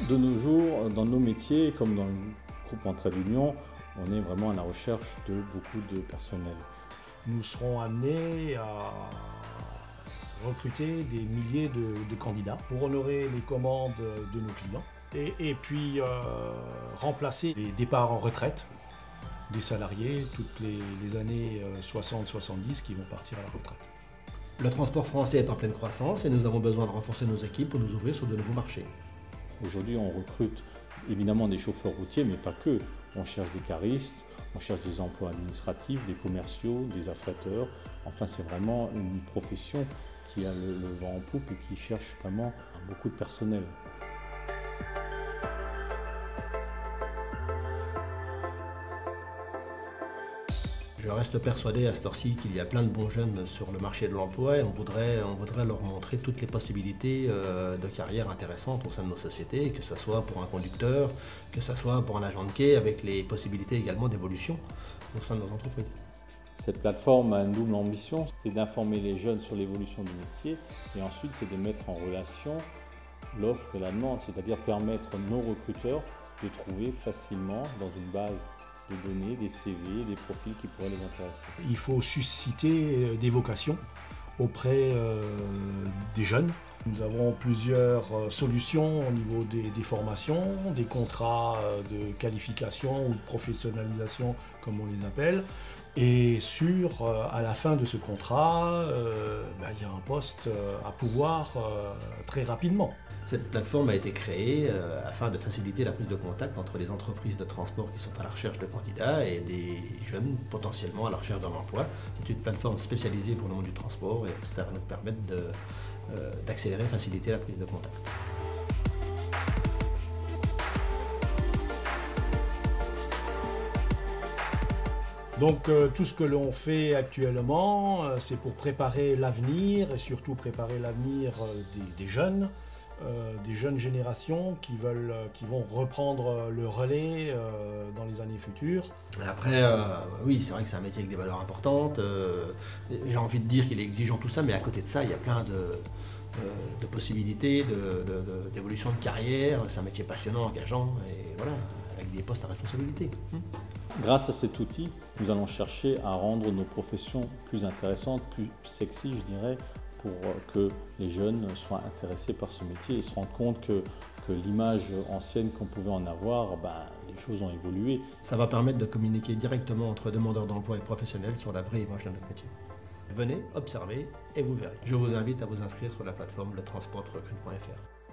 De nos jours, dans nos métiers, comme dans le groupe Entraide Union, on est vraiment à la recherche de beaucoup de personnel. Nous serons amenés à recruter des milliers de candidats pour honorer les commandes de nos clients et puis remplacer les départs en retraite des salariés toutes les années 60-70 qui vont partir à la retraite. Le transport français est en pleine croissance et nous avons besoin de renforcer nos équipes pour nous ouvrir sur de nouveaux marchés. Aujourd'hui, on recrute évidemment des chauffeurs routiers, mais pas que. On cherche des caristes, on cherche des emplois administratifs, des commerciaux, des affréteurs. Enfin, c'est vraiment une profession qui a le vent en poupe et qui cherche vraiment beaucoup de personnel. Je reste persuadé à cette heure-ci qu'il y a plein de bons jeunes sur le marché de l'emploi et on voudrait leur montrer toutes les possibilités de carrière intéressantes au sein de nos sociétés, que ce soit pour un conducteur, que ce soit pour un agent de quai, avec les possibilités également d'évolution au sein de nos entreprises. Cette plateforme a une double ambition, c'est d'informer les jeunes sur l'évolution du métier et ensuite c'est de mettre en relation l'offre et la demande, c'est-à-dire permettre à nos recruteurs de trouver facilement dans une base de données, des CV, des profils qui pourraient les intéresser. Il faut susciter des vocations auprès des jeunes. Nous avons plusieurs solutions au niveau des formations, des contrats de qualification ou de professionnalisation comme on les appelle. Et à la fin de ce contrat, il y a un poste à pouvoir très rapidement. Cette plateforme a été créée afin de faciliter la prise de contact entre les entreprises de transport qui sont à la recherche de candidats et des jeunes potentiellement à la recherche d'un emploi. C'est une plateforme spécialisée pour le monde du transport et ça va nous permettre d'accélérer et faciliter la prise de contact. Donc tout ce que l'on fait actuellement, c'est pour préparer l'avenir et surtout préparer l'avenir des jeunes générations qui vont reprendre le relais dans les années futures. Après, oui, c'est vrai que c'est un métier avec des valeurs importantes. J'ai envie de dire qu'il est exigeant tout ça, mais à côté de ça, il y a plein de possibilités, d'évolution de carrière. C'est un métier passionnant, engageant, et voilà, avec des postes à responsabilité. Grâce à cet outil, nous allons chercher à rendre nos professions plus intéressantes, plus sexy, je dirais, pour que les jeunes soient intéressés par ce métier et se rendent compte que l'image ancienne qu'on pouvait en avoir, les choses ont évolué. Ça va permettre de communiquer directement entre demandeurs d'emploi et professionnels sur la vraie image de notre métier. Venez, observez et vous verrez. Je vous invite à vous inscrire sur la plateforme letransportrecrute.fr.